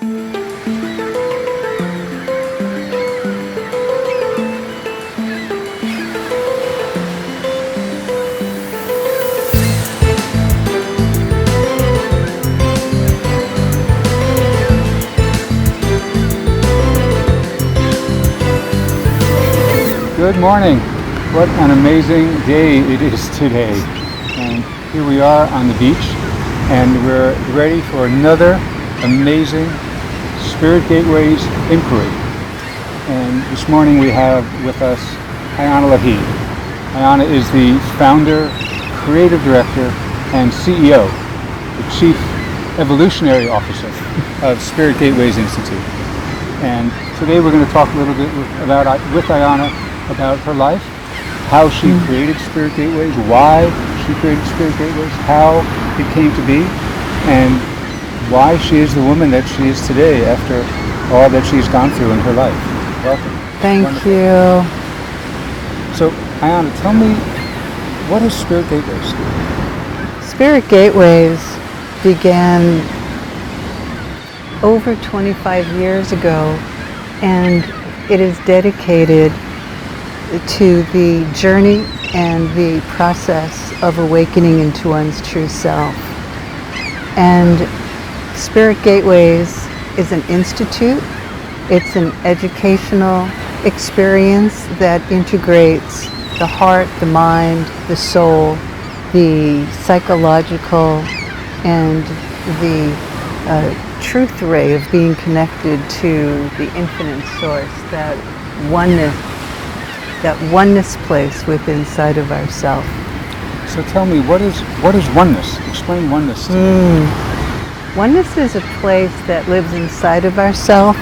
Good morning. What an amazing day it is today. And here we are on the beach, and we're ready for another amazing Spirit Gateways inquiry. And this morning we have with us Ayana Lahid. Ayana is the founder, creative director, and CEO, the Chief Evolutionary Officer of Spirit Gateways Institute. And today we're going to talk a little bit with Ayana about her life, how she created Spirit Gateways, why she created Spirit Gateways, how it came to be, and why she is the woman that she is today after all that she's gone through in her life. Welcome. Thank Wonderful. you. So, Ayana, tell me, what is Spirit Gateways? Spirit Gateways began over 25 years ago, and it is dedicated to the journey and the process of awakening into one's true self. And Spirit Gateways is an institute. It's an educational experience that integrates the heart, the mind, the soul, the psychological, and the truth ray of being connected to the infinite source, that oneness place within inside of ourselves. So tell me, what is oneness? Explain oneness to me. Oneness is a place that lives inside of ourselves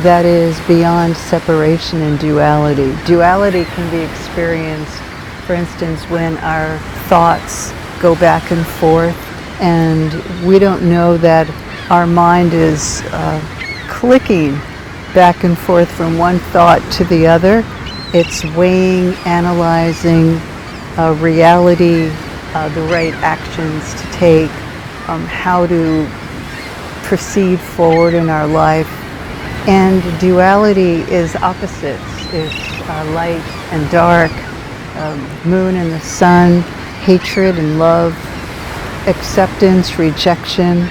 that is beyond separation and duality. Duality can be experienced, for instance, when our thoughts go back and forth and we don't know that our mind is clicking back and forth from one thought to the other. It's weighing, analyzing reality, the right actions to take, how to proceed forward in our life. And duality is opposites. It's light and dark, moon and the sun, hatred and love, acceptance, rejection.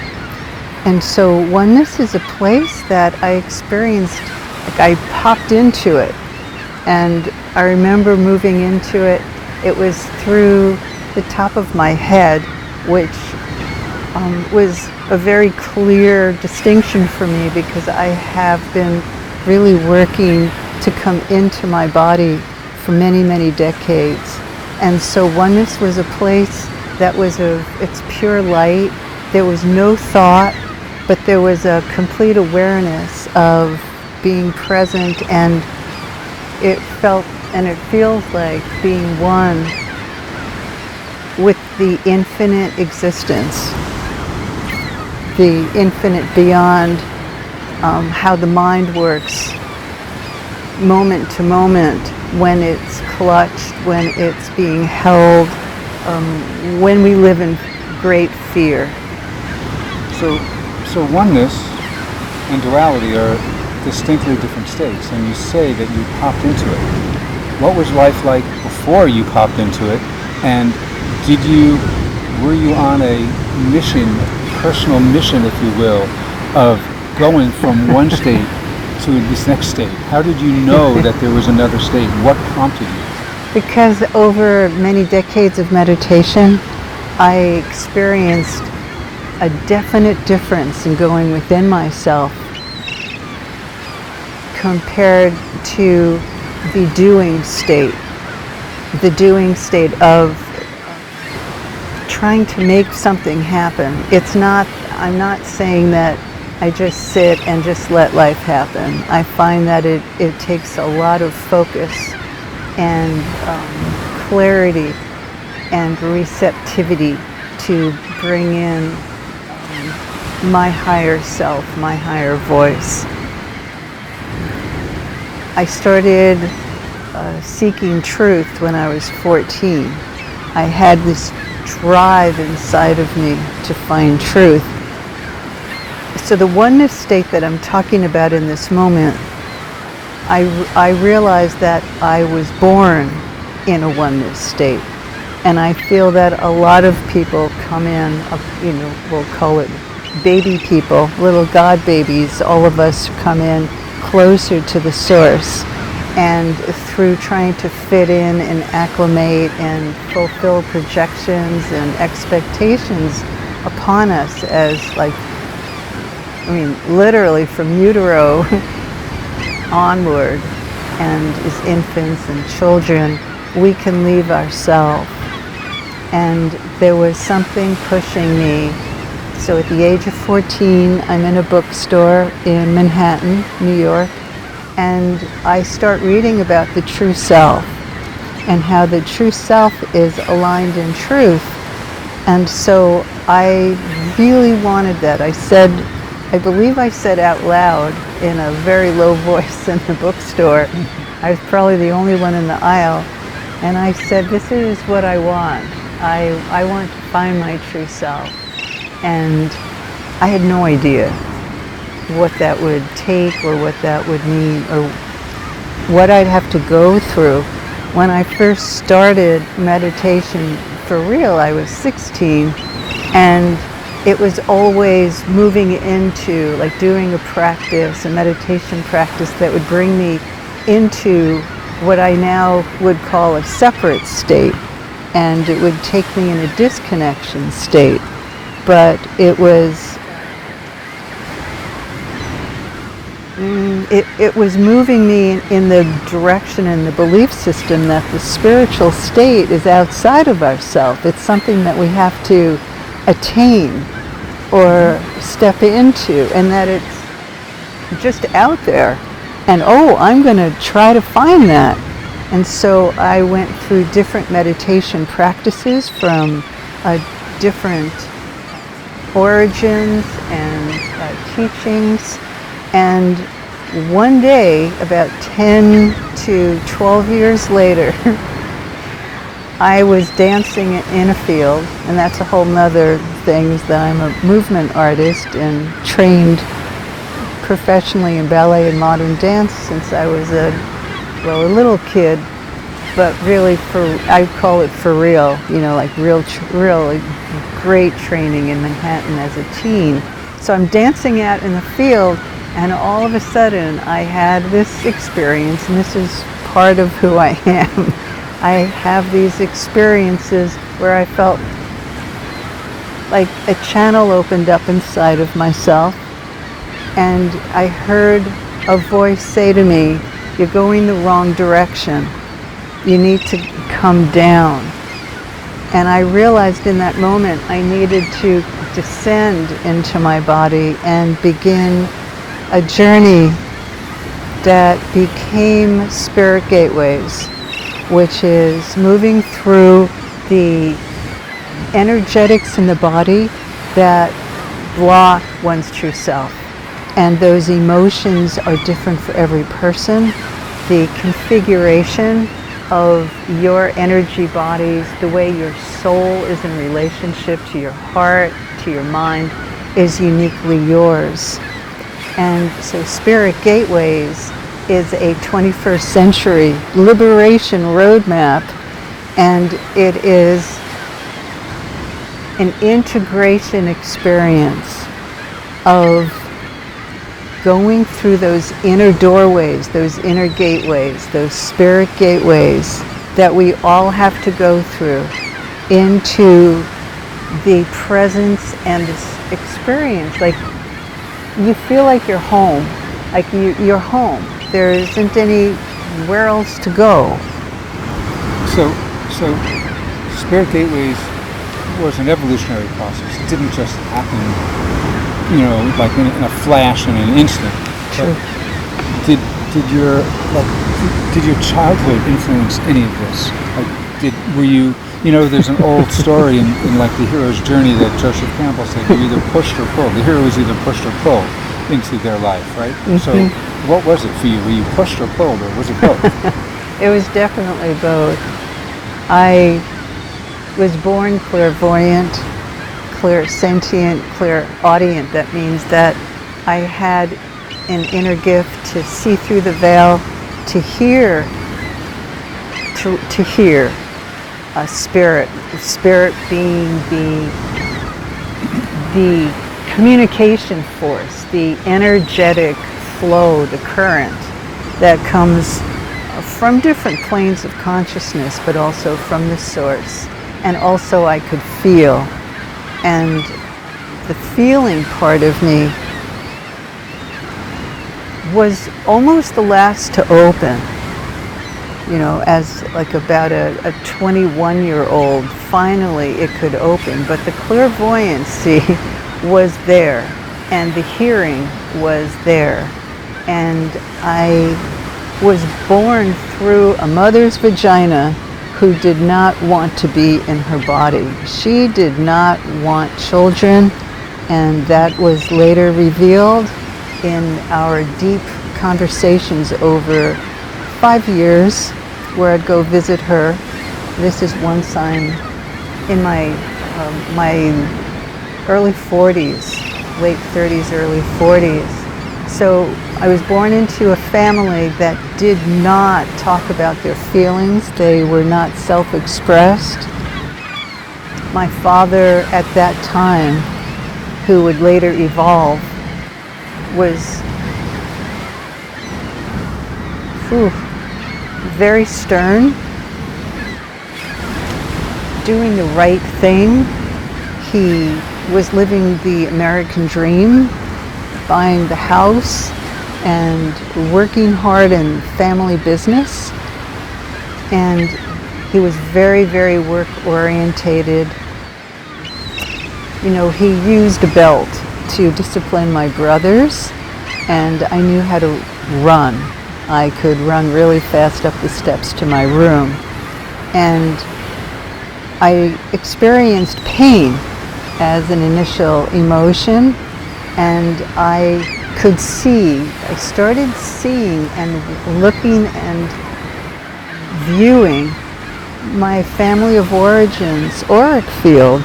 And so oneness is a place that I experienced, like I popped into it. And I remember moving into it. It was through the top of my head, which was a very clear distinction for me because I have been really working to come into my body for many, many decades. And so oneness was a place that was it's pure light. There was no thought, but there was a complete awareness of being present, and it felt and it feels like being one with the infinite existence, the infinite beyond how the mind works moment to moment, when it's clutched, when it's being held, when we live in great fear. So oneness and duality are distinctly different states, and you say that you popped into it. What was life like before you popped into it, and were you on a mission, personal mission, if you will, of going from one state to this next state? How did you know that there was another state? What prompted you? Because over many decades of meditation, I experienced a definite difference in going within myself compared to the doing state of trying to make something happen. I'm not saying that I just sit and just let life happen. I find that it takes a lot of focus and clarity and receptivity to bring in my higher self, my higher voice. I started seeking truth when I was 14. I had this drive inside of me to find truth. So the oneness state that I'm talking about in this moment, I realized that I was born in a oneness state. And I feel that a lot of people come in, we'll call it baby people, little God babies, all of us come in closer to the source. And through trying to fit in and acclimate and fulfill projections and expectations upon us as literally from utero onward, and as infants and children, we can leave ourselves. And there was something pushing me. So at the age of 14, I'm in a bookstore in Manhattan, New York, and I start reading about the true self and how the true self is aligned in truth. And so I really wanted that. I believe I said out loud in a very low voice in the bookstore, I was probably the only one in the aisle, and I said, this is what I want. I want to find my true self. And I had no idea what that would take or what that would mean or what I'd have to go through. When I first started meditation for real, I was 16, and it was always moving into doing a meditation practice that would bring me into what I now would call a separate state, and it would take me in a disconnection state. But it was it was moving me in the direction and the belief system that the spiritual state is outside of ourselves. It's something that we have to attain or step into, and that it's just out there. And I'm going to try to find that. And so I went through different meditation practices from different origins and teachings. And one day, about 10 to 12 years later, I was dancing in a field, and that's a whole nother thing, is that I'm a movement artist and trained professionally in ballet and modern dance since I was a little kid, but really I call it for real, really great training in Manhattan as a teen. So I'm dancing out in the field, and all of a sudden I had this experience, and this is part of who I am. I have these experiences where I felt like a channel opened up inside of myself, and I heard a voice say to me, "You're going the wrong direction. You need to come down." And I realized in that moment I needed to descend into my body and begin a journey that became Spirit Gateways, which is moving through the energetics in the body that block one's true self. And those emotions are different for every person. The configuration of your energy bodies, the way your soul is in relationship to your heart, to your mind, is uniquely yours. And so Spirit Gateways is a 21st century liberation roadmap, and it is an integration experience of going through those inner doorways, those inner gateways, those spirit gateways that we all have to go through into the presence and this experience. Like, you feel like you're home, like you're home. There isn't anywhere else to go. So Spirit Gateways was an evolutionary process. It didn't just happen, like in a flash and an instant. True. Did your childhood influence any of this? Were you? There's an old story in like the hero's journey that Joseph Campbell said, you're either pushed or pulled. The hero is either pushed or pulled into their life, right? Mm-hmm. So what was it for you? Were you pushed or pulled, or was it both? It was definitely both. I was born clairvoyant, clairsentient, clairaudient. That means that I had an inner gift to see through the veil, to hear, to hear a spirit, the spirit being the communication force, the energetic flow, the current that comes from different planes of consciousness, but also from the source. And also I could feel. And the feeling part of me was almost the last to open. You know, as like about a 21-year-old, finally it could open. But the clairvoyancy was there, and the hearing was there. And I was born through a mother's vagina who did not want to be in her body. She did not want children, and that was later revealed in our deep conversations over 5 years where I'd go visit her. This is one sign in my early 40s, late 30s, early 40s. So I was born into a family that did not talk about their feelings. They were not self-expressed. My father at that time, who would later evolve, was very stern, doing the right thing. He was living the American dream, buying the house and working hard in family business. And he was very, very work orientated. You know, he used a belt to discipline my brothers, and I knew how to run. I could run really fast up the steps to my room. And I experienced pain as an initial emotion, and I could see. I started seeing and looking and viewing my family of origins auric field.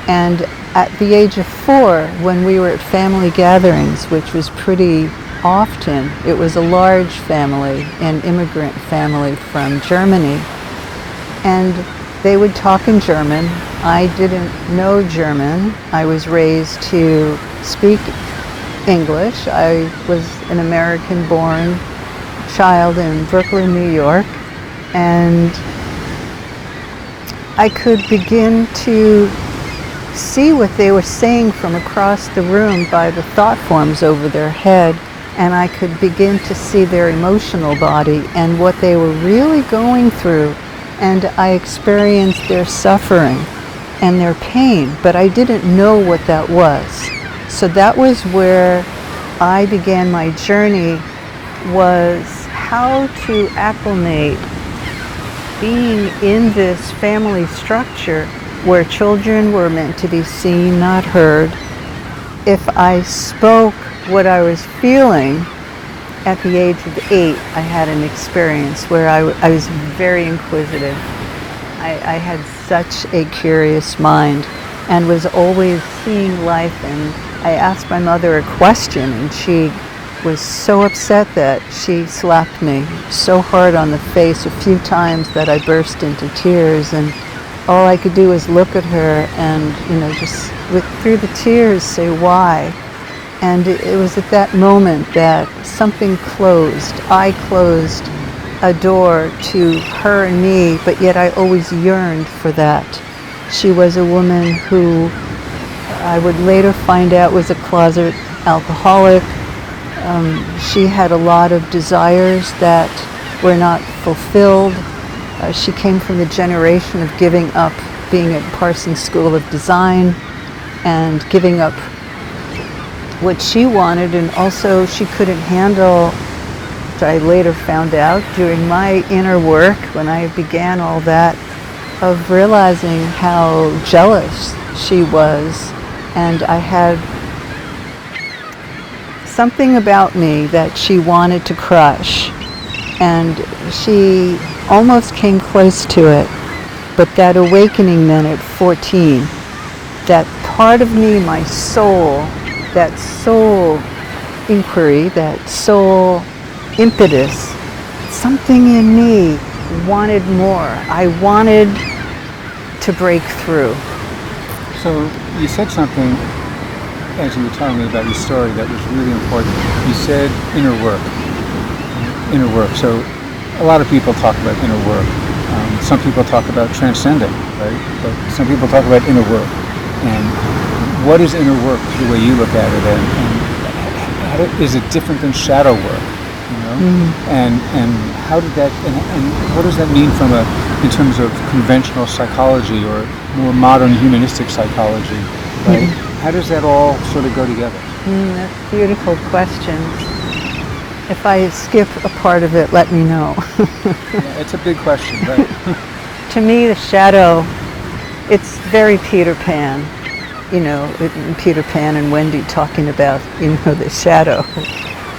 And at the age of 4, when we were at family gatherings, which was pretty often, it was a large family, an immigrant family from Germany, and they would talk in German. I didn't know German. I was raised to speak English. I was an American-born child in Brooklyn, New York, and I could begin to see what they were saying from across the room by the thought forms over their head, and I could begin to see their emotional body and what they were really going through, and I experienced their suffering and their pain, but I didn't know what that was. So that was where I began my journey, was how to acclimate being in this family structure where children were meant to be seen, not heard. If I spoke what I was feeling at the age of 8, I had an experience where I was very inquisitive. I had such a curious mind and was always seeing life, and I asked my mother a question, and she was so upset that she slapped me so hard on the face a few times that I burst into tears, and all I could do was look at her and, you know, just through the tears say, why? And it was at that moment that something closed. I closed a door to her and me, but yet I always yearned for that. She was a woman who I would later find out was a closet alcoholic. She had a lot of desires that were not fulfilled. She came from the generation of giving up being at Parsons School of Design and giving up what she wanted, and also she couldn't handle, which I later found out during my inner work when I began all that, of realizing how jealous she was. And I had something about me that she wanted to crush, and she almost came close to it. But that awakening then at 14, that part of me, my soul, that soul inquiry, that soul impetus, something in me wanted more. I wanted to break through. So you said something as you were telling me about your story that was really important. You said inner work. Inner work. So a lot of people talk about inner work. Some people talk about transcending, right? But some people talk about inner work. And what is inner work, the way you look at it? And is it different than shadow work? You know? And how did that? And what does that mean in terms of conventional psychology or more modern humanistic psychology? Right? How does that all sort of go together? That's beautiful questions. If I skip a part of it, let me know. Yeah, it's a big question, right? To me, the shadow, it's very Peter Pan. You know, Peter Pan and Wendy talking about, the shadow.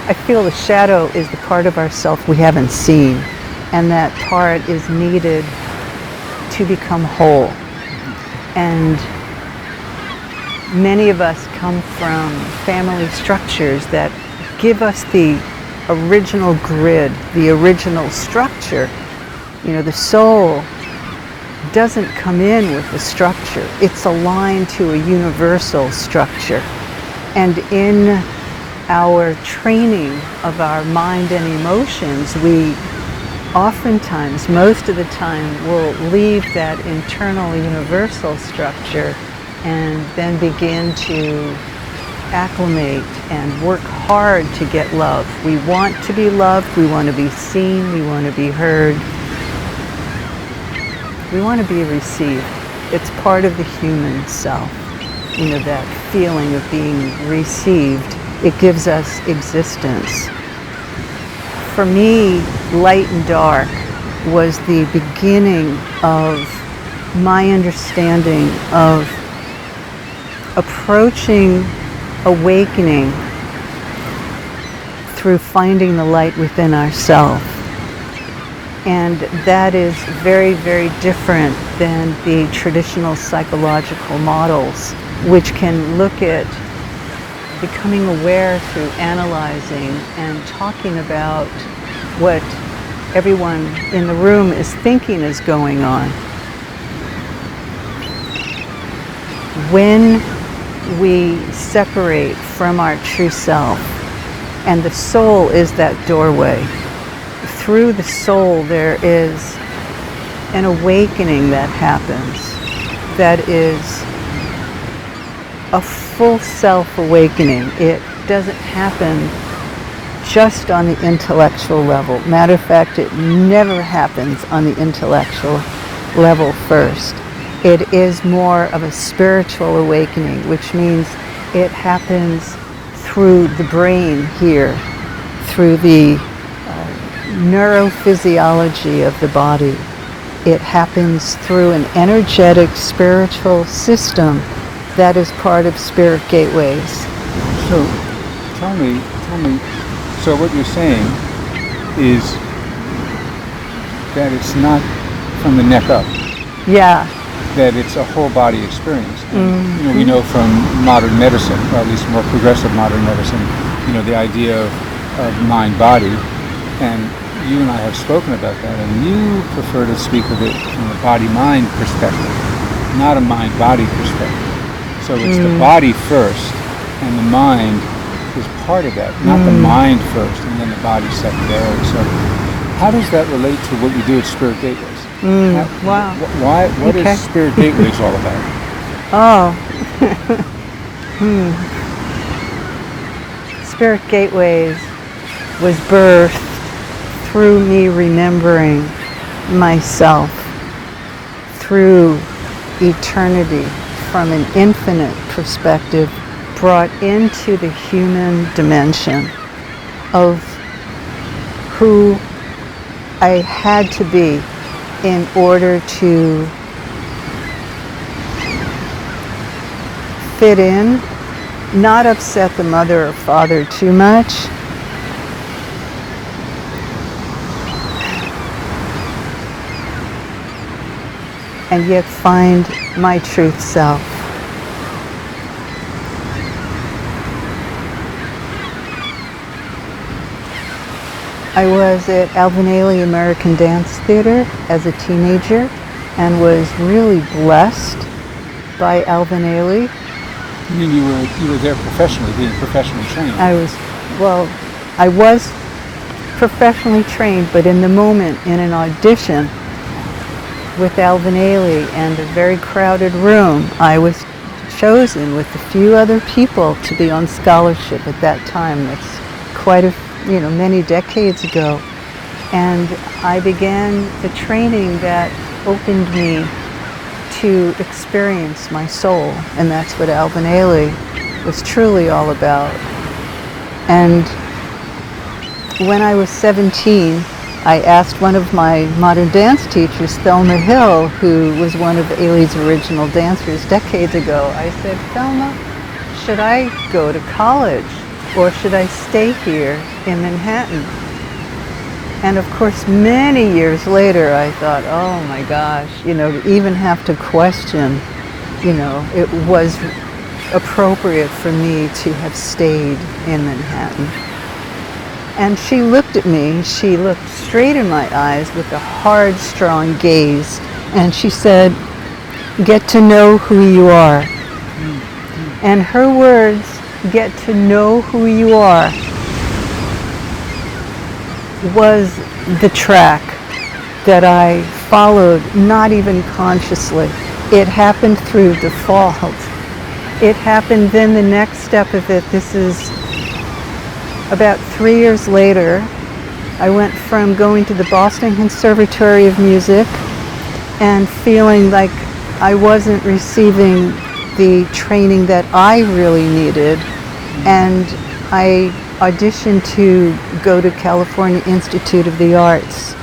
I feel the shadow is the part of ourself we haven't seen, and that part is needed to become whole. And many of us come from family structures that give us the original grid, the original structure. The soul doesn't come in with the structure. It's aligned to a universal structure. And in our training of our mind and emotions, we oftentimes, most of the time, will leave that internal universal structure and then begin to acclimate and work hard to get love. We want to be loved, we want to be seen, we want to be heard. We want to be received. It's part of the human self. That feeling of being received. It gives us existence. For me, light and dark was the beginning of my understanding of approaching awakening through finding the light within ourselves. And that is very, very different than the traditional psychological models, which can look at becoming aware through analyzing and talking about what everyone in the room is thinking is going on. When we separate from our true self, and the soul is that doorway, through the soul there is an awakening that happens, that is a full self-awakening. It doesn't happen just on the intellectual level. Matter of fact, it never happens on the intellectual level first. It is more of a spiritual awakening, which means it happens through the brain here, through the neurophysiology of the body. It happens through an energetic spiritual system that is part of spirit gateways. So tell me, so what you're saying is that it's not from the neck up. Yeah. That it's a whole body experience. And, we know from modern medicine, or at least more progressive modern medicine, the idea of mind-body, and you and I have spoken about that, and you prefer to speak of it from a body-mind perspective, not a mind-body perspective. So it's the body first, and the mind is part of that, not the mind first, and then the body secondarily. So how does that relate to what you do at Spirit Gateways? Wow. What is Spirit Gateways all about? Spirit Gateways was birthed through me remembering myself through eternity from an infinite perspective, brought into the human dimension of who I had to be in order to fit in, not upset the mother or father too much, and yet find my truth self. I was at Alvin Ailey American Dance Theater as a teenager and was really blessed by Alvin Ailey. You mean you were there professionally, being professionally trained? I was professionally trained, but in the moment, in an audition with Alvin Ailey and a very crowded room, I was chosen with a few other people to be on scholarship at that time. That's quite many decades ago. And I began the training that opened me to experience my soul, and that's what Alvin Ailey was truly all about. And when I was 17, I asked one of my modern dance teachers, Thelma Hill, who was one of Ailey's original dancers decades ago, I said, Thelma, should I go to college or should I stay here in Manhattan? And of course, many years later, I thought, oh my gosh, to even have to question, it was appropriate for me to have stayed in Manhattan. And she looked at me, she looked straight in my eyes with a hard, strong gaze, and she said, get to know who you are. And her words, get to know who you are, was the track that I followed, not even consciously. It happened through default. It happened then the next step of it. This is about 3 years later. I went from going to the Boston Conservatory of Music and feeling like I wasn't receiving the training that I really needed, and I auditioned to go to California Institute of the Arts,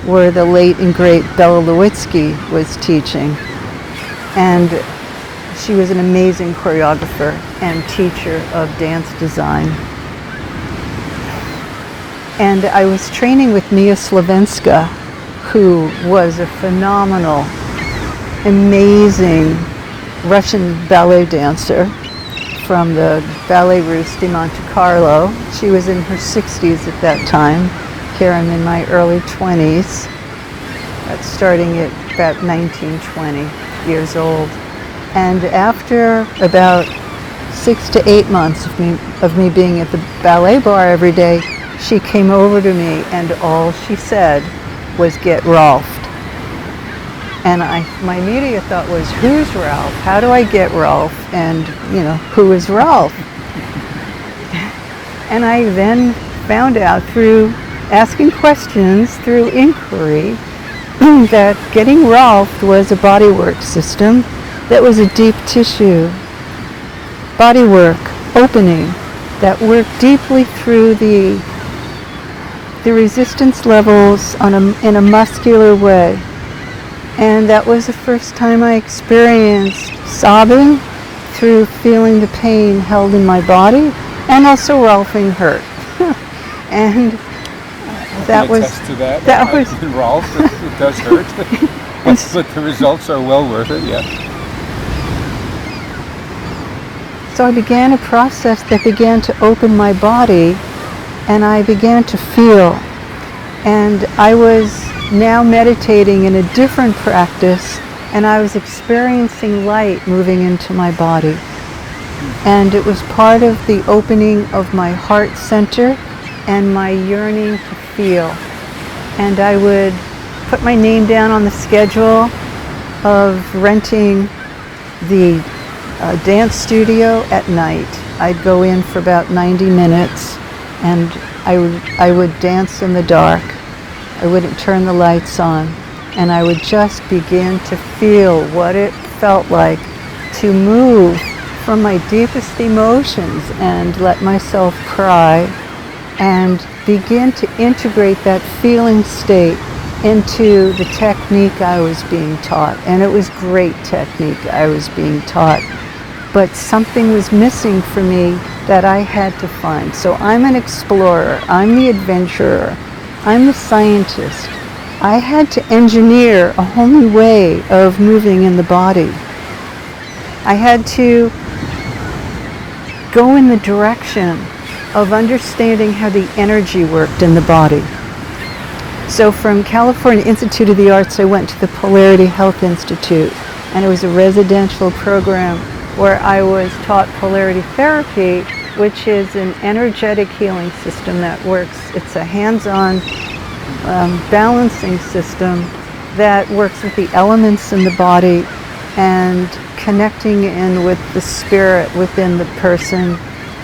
where the late and great Bella Lewitsky was teaching. And she was an amazing choreographer and teacher of dance design. And I was training with Mia Slavenska, who was a phenomenal, amazing Russian ballet dancer from the Ballet Russe de Monte Carlo. She was in her 60s at that time. Here I'm in my early 20s. That's starting at about 19, 20 years old. And after about 6 to 8 months of me being at the ballet bar every day, she came over to me and all she said was, get Rolfed. And my immediate thought was, who's Ralph? How do I get Ralph? And, who is Ralph? And I then found out through asking questions, through inquiry, that getting Ralph was a bodywork system that was a deep tissue bodywork opening that worked deeply through the resistance levels in a muscular way. And that was the first time I experienced sobbing through feeling the pain held in my body, and also Rolfing hurt. And that was Rolf. It does hurt, but the results are well worth it. Yeah. So I began a process that began to open my body, and I began to feel. And I was now meditating in a different practice, and I was experiencing light moving into my body. And it was part of the opening of my heart center and my yearning to feel. And I would put my name down on the schedule of renting the dance studio at night. I'd go in for about 90 minutes, and I would dance in the dark. I wouldn't turn the lights on, and I would just begin to feel what it felt like to move from my deepest emotions and let myself cry and begin to integrate that feeling state into the technique I was being taught. And it was great technique I was being taught, but something was missing for me that I had to find. So I'm an explorer, I'm the adventurer, I'm the scientist. I had to engineer a whole new way of moving in the body. I had to go in the direction of understanding how the energy worked in the body. So from California Institute of the Arts, I went to the Polarity Health Institute, and it was a residential program where I was taught polarity therapy, which is an energetic healing system that works. It's a hands-on balancing system that works with the elements in the body and connecting in with the spirit within the person.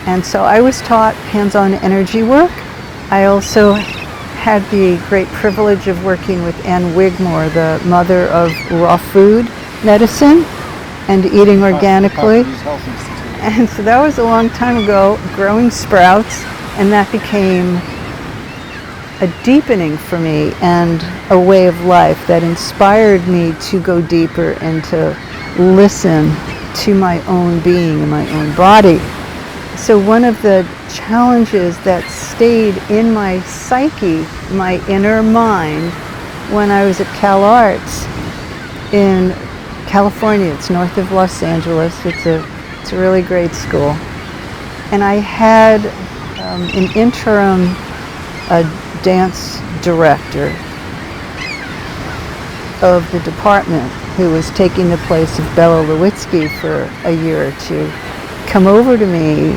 And so I was taught hands-on energy work. I also had the great privilege of working with Ann Wigmore, the mother of raw food medicine and eating organically. And so that was a long time ago, growing sprouts, and that became a deepening for me and a way of life that inspired me to go deeper and to listen to my own being and my own body. So one of the challenges that stayed in my psyche, my inner mind, when I was at Cal Arts in California, it's north of Los Angeles, it's a really great school, and I had an interim dance director of the department who was taking the place of Bella Lewitsky for a year or two come over to me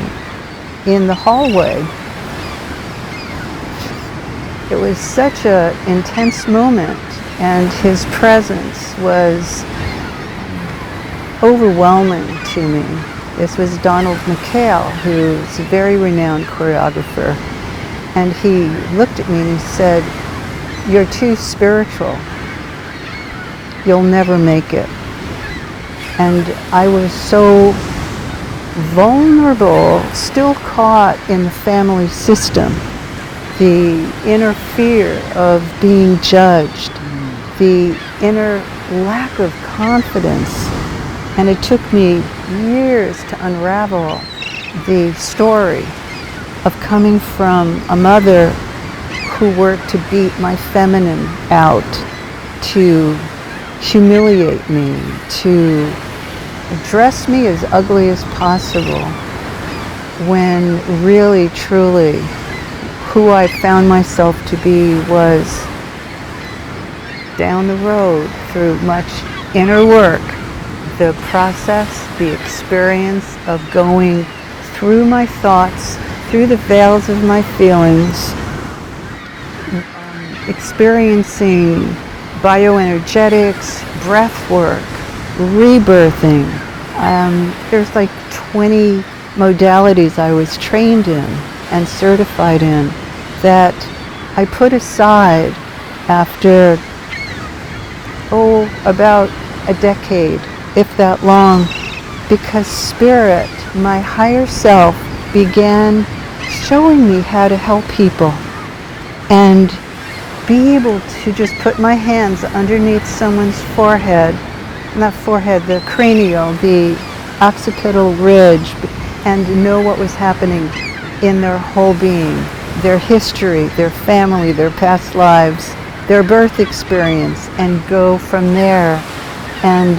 in the hallway. It was such an intense moment, and his presence was overwhelming to me. This was Donald McHale, who's a very renowned choreographer. And he looked at me and he said, "You're too spiritual. You'll never make it." And I was so vulnerable, still caught in the family system, the inner fear of being judged, the inner lack of confidence. And it took me years to unravel the story of coming from a mother who worked to beat my feminine out, to humiliate me, to dress me as ugly as possible, when really, truly, who I found myself to be was down the road through much inner work, the process, the experience of going through my thoughts, through the veils of my feelings, experiencing bioenergetics, breath work, rebirthing. There's like 20 modalities I was trained in and certified in that I put aside after, about a decade, if that long, because Spirit, my higher self, began showing me how to help people and be able to just put my hands underneath someone's forehead, not forehead, the cranial, the occipital ridge, and know what was happening in their whole being, their history, their family, their past lives, their birth experience, and go from there and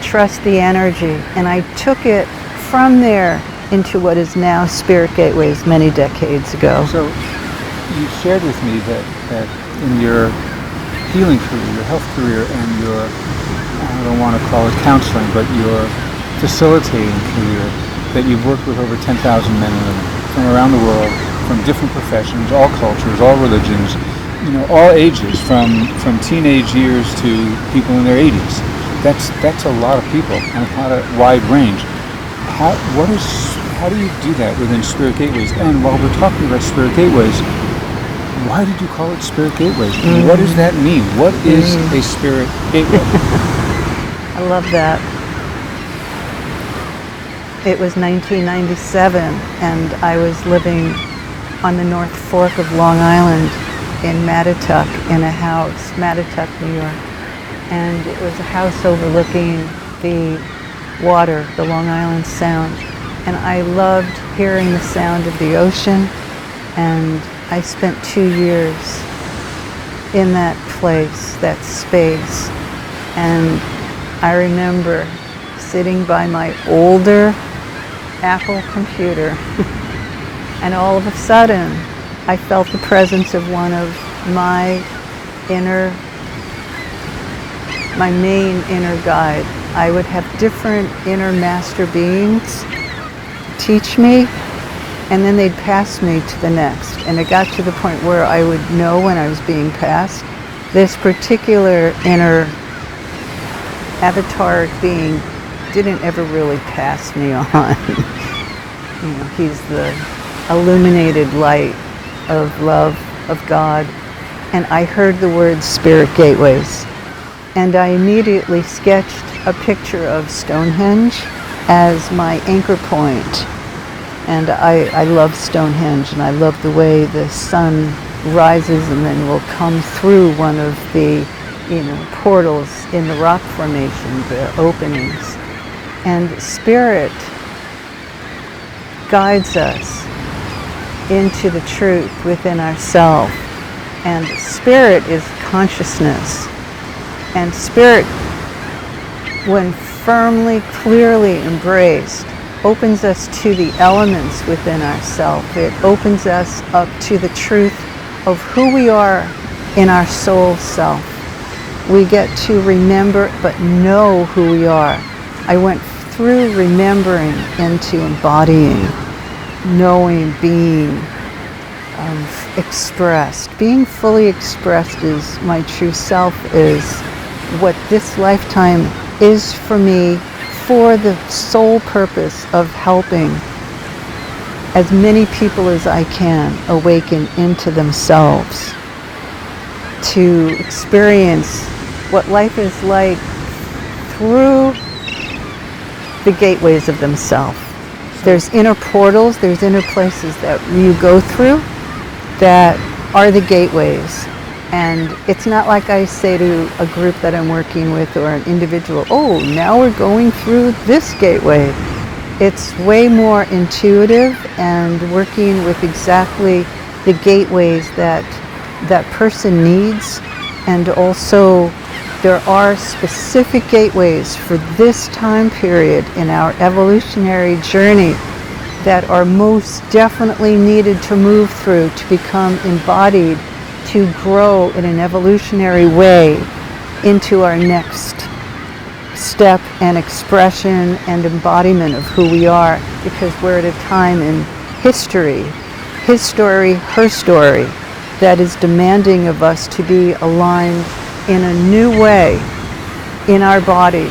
trust the energy. And I took it from there into what is now Spirit Gateways many decades ago. So you shared with me that in your healing career, your health career, and your, I don't want to call it counseling, but your facilitating career, that you've worked with over 10,000 men and women from around the world, from different professions, all cultures, all religions, all ages, from teenage years to people in their 80s. That's a lot of people and a wide range. How do you do that within Spirit Gateways? And while we're talking about Spirit Gateways, why did you call it Spirit Gateways? What does that mean? What is a Spirit Gateway? I love that. It was 1997, and I was living on the North Fork of Long Island in Mattituck, in a house, Mattituck, New York. And it was a house overlooking the water, the Long Island Sound. And I loved hearing the sound of the ocean, and I spent 2 years in that place, that space. And I remember sitting by my older Apple computer, and all of a sudden I felt the presence of one of my main inner guide. I would have different inner master beings teach me, and then they'd pass me to the next. And it got to the point where I would know when I was being passed. This particular inner avataric being didn't ever really pass me on. He's the illuminated light of love of God. And I heard the word spirit gateways. And I immediately sketched a picture of Stonehenge as my anchor point. And I love Stonehenge, and I love the way the sun rises and then will come through one of the portals in the rock formation, the openings. And spirit guides us into the truth within ourselves. And spirit is consciousness. And spirit, when firmly, clearly embraced, opens us to the elements within ourselves. It opens us up to the truth of who we are in our soul self. We get to remember but know who we are. I went through remembering into embodying, knowing, being expressed. Being fully expressed is my true self, is what this lifetime is for me, for the sole purpose of helping as many people as I can awaken into themselves, to experience what life is like through the gateways of themselves. There's inner portals, there's inner places that you go through that are the gateways. And it's not like I say to a group that I'm working with or an individual, oh, now we're going through this gateway. It's way more intuitive and working with exactly the gateways that that person needs. And also there are specific gateways for this time period in our evolutionary journey that are most definitely needed to move through to become embodied, to grow in an evolutionary way into our next step and expression and embodiment of who we are, because we're at a time in history, his story, her story, that is demanding of us to be aligned in a new way in our body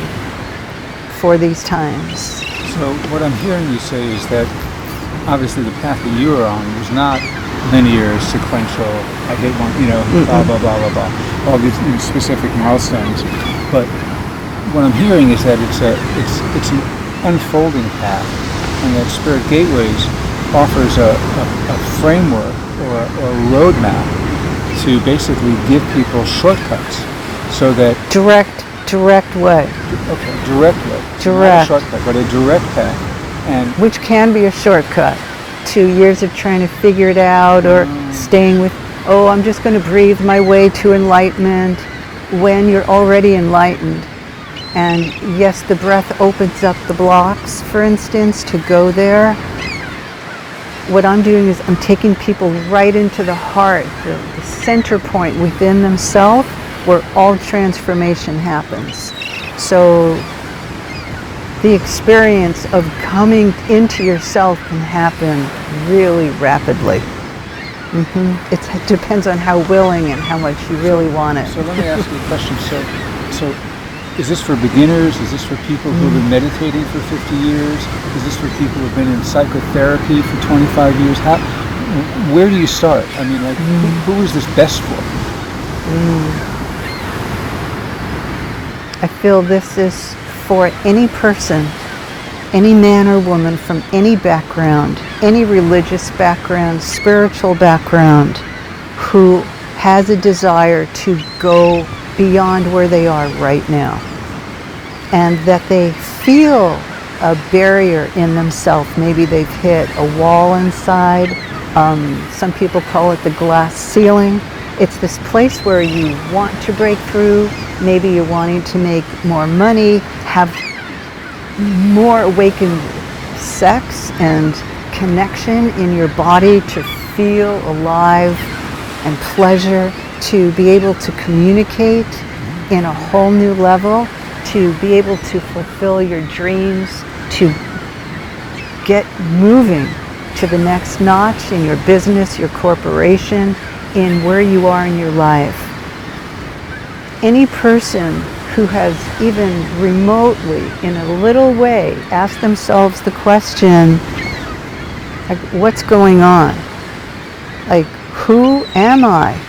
for these times. So what I'm hearing you say is that obviously the path that you were on was not linear, sequential, I hit one, blah, blah, blah, blah, blah, all these specific milestones. But what I'm hearing is that it's an unfolding path, and that Spirit Gateways offers a framework or a roadmap to basically give people shortcuts so that... Direct way. Okay, direct way. Direct. Not a shortcut, but a direct path. And which can be a shortcut to years of trying to figure it out, or staying with, oh, I'm just going to breathe my way to enlightenment, when you're already enlightened. And yes, the breath opens up the blocks, for instance, to go there. What I'm doing is I'm taking people right into the heart, the center point within themselves, where all transformation happens. So the experience of coming into yourself can happen really rapidly. It depends on how willing and how much you really want it. So let me ask you a question. So is this for beginners? Is this for people who have been meditating for 50 years? Is this for people who have been in psychotherapy for 25 years? Where do you start? I mean, like, who is this best for? I feel this is for any person, any man or woman from any background, any religious background, spiritual background, who has a desire to go beyond where they are right now, and that they feel a barrier in themselves. Maybe they've hit a wall inside. Some people call it the glass ceiling. It's this place where you want to break through. Maybe you're wanting to make more money, have more awakened sex and connection in your body, to feel alive and pleasure, to be able to communicate in a whole new level, to be able to fulfill your dreams, to get moving to the next notch in your business, your corporation, in where you are in your life. Any person who has even remotely, in a little way, asked themselves the question, like, what's going on? Like, who am I?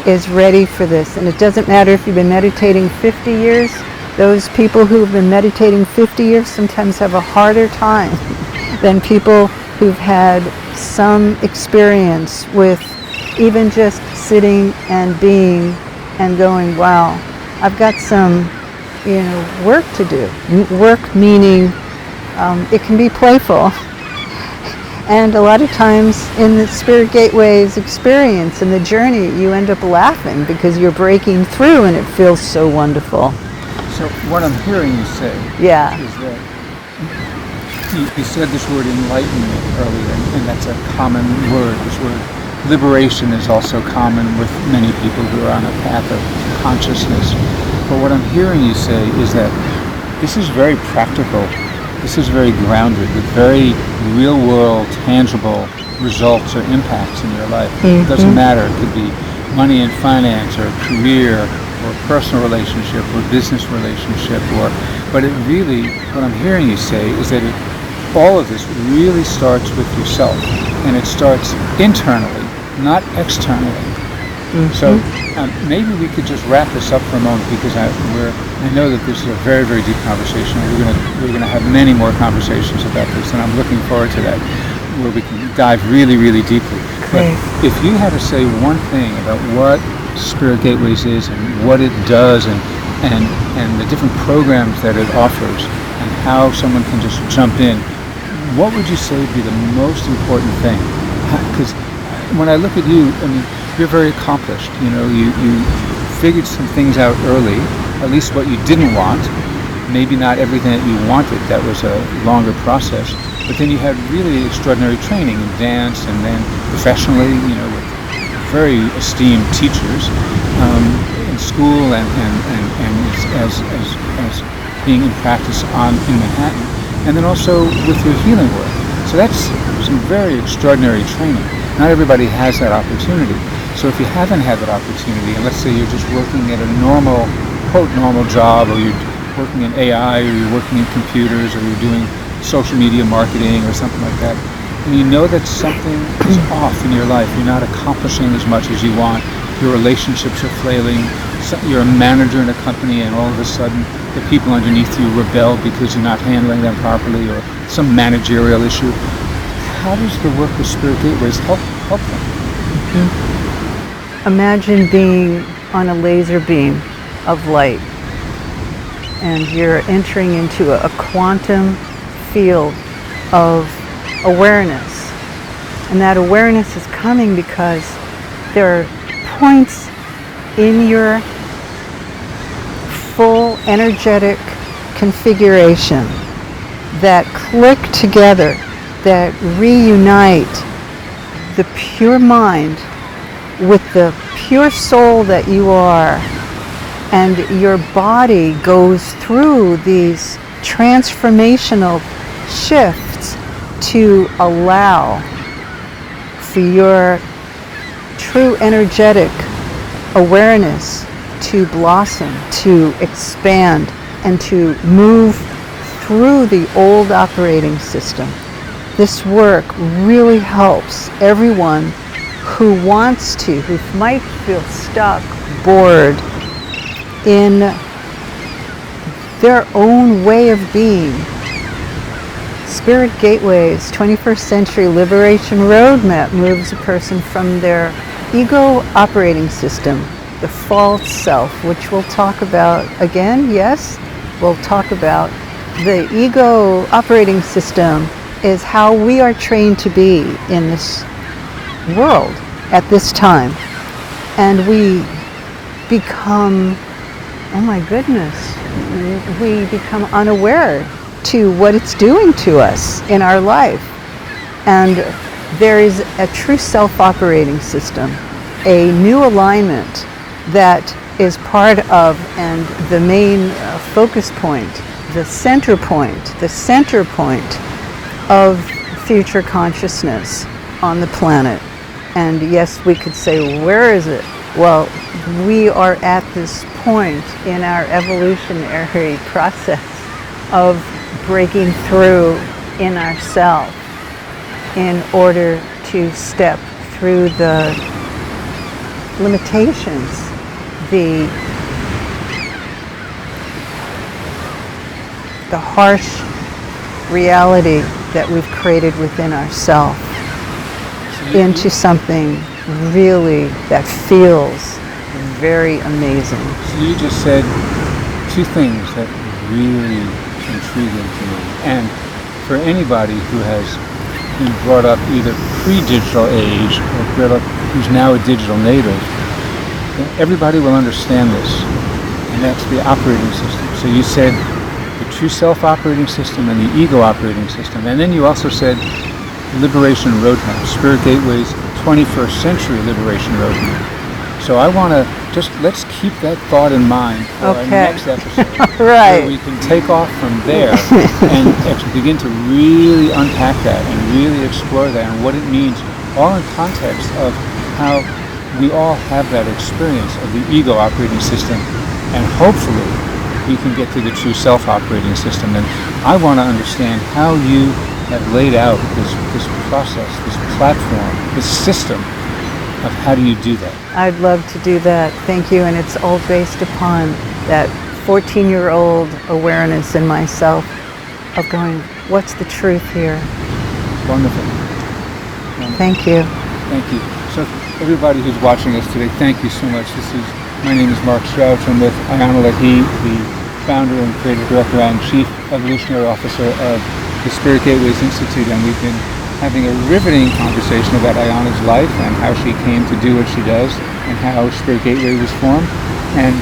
Is ready for this. And it doesn't matter if you've been meditating 50 years. Those people who've been meditating 50 years sometimes have a harder time than people who've had some experience with even just sitting and being and going, wow, I've got some, work to do. Work meaning it can be playful. And a lot of times in the Spirit Gateway's experience, in the journey, you end up laughing because you're breaking through and it feels so wonderful. So what I'm hearing you say is that you said this word enlightenment earlier, and that's a common word. This word liberation is also common with many people who are on a path of consciousness. But what I'm hearing you say is that this is very practical. This is very grounded with very real-world, tangible results or impacts in your life. It doesn't matter. It could be money and finance or career or personal relationship or business relationship. But it really, what I'm hearing you say is that all of this really starts with yourself. And it starts internally, not externally. So maybe we could just wrap this up for a moment, because I know that this is a very, very deep conversation. We're gonna have many more conversations about this, and I'm looking forward to that, where we can dive really, really deeply. But if you had to say one thing about what Spirit Gateways is and what it does, and the different programs that it offers, and how someone can just jump in, what would you say would be the most important thing? Because when I look at you, I mean, you're very accomplished. You figured some things out early, at least what you didn't want. Maybe not everything that you wanted. That was a longer process. But then you had really extraordinary training in dance, and then professionally, with very esteemed teachers in school, and as being in practice in Manhattan, and then also with your healing work. So that's some very extraordinary training. Not everybody has that opportunity. So if you haven't had that opportunity, and let's say you're just working at a normal, quote, normal job, or you're working in AI, or you're working in computers, or you're doing social media marketing or something like that, and you know that something is off in your life, you're not accomplishing as much as you want, your relationships are flailing, you're a manager in a company, and all of a sudden the people underneath you rebel because you're not handling them properly, or some managerial issue. How does the work with Spirit Gateways help them? Imagine being on a laser beam of light, and you're entering into a quantum field of awareness. And that awareness is coming because there are points in your full energetic configuration that click together, that reunite the pure mind with the pure soul that you are, and your body goes through these transformational shifts to allow for your true energetic awareness to blossom, to expand, and to move through the old operating system. This work really helps everyone who wants to, who might feel stuck, bored in their own way of being. Spirit Gateway's 21st Century Liberation Roadmap moves a person from their ego operating system, the false self, which we'll talk about again. Yes, we'll talk about the ego operating system is how we are trained to be in this world at this time. And we become, oh my goodness, we become unaware to what it's doing to us in our life. And there is a true self-operating system, a new alignment that is part of and the main focus point, the center point of future consciousness on the planet. And yes, we could say, where is it? Well, we are at this point in our evolutionary process of breaking through in ourselves in order to step through the limitations, the harsh reality that we've created within ourselves into something really that feels very amazing. So you just said two things that really intriguing to me. And for anybody who has been brought up either pre-digital age or brought up who's now a digital native, everybody will understand this. And that's the operating system. So you said the true self operating system and the ego operating system. And then you also said liberation roadmap, Spirit Gateway's 21st century liberation roadmap. So I want to let's keep that thought in mind for our next episode. Right. Where we can take off from there and begin to really unpack that and really explore that and what it means, all in context of how we all have that experience of the ego operating system, and hopefully we can get to the true self-operating system. And I want to understand how you have laid out this process, this platform, this system of how do you do that. I'd love to do that. Thank you. And it's all based upon that 14-year-old awareness in myself of going, what's the truth here? Wonderful. Thank you. Thank you. So everybody who's watching us today, thank you so much. My name is Mark Strouch. I'm with Ayana Lahi, the founder and creative director and chief evolutionary officer of the Spirit Gateways Institute, and we've been having a riveting conversation about Ayana's life and how she came to do what she does and how Spirit Gateway was formed. And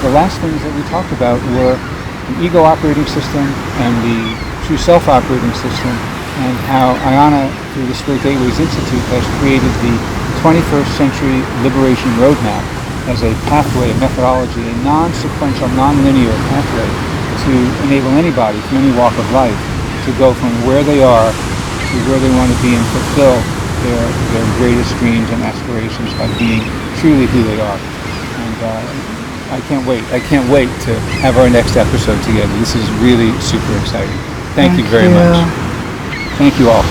the last things that we talked about were the ego operating system and the true self-operating system, and how Ayana, through the Spirit Gateways Institute, has created the 21st century liberation roadmap as a pathway, a methodology, a non-sequential, non-linear pathway to enable anybody from any walk of life to go from where they are to where they want to be and fulfill their greatest dreams and aspirations by being truly who they are. And I can't wait to have our next episode together. This is really super exciting. Thank you very much. Thank you all.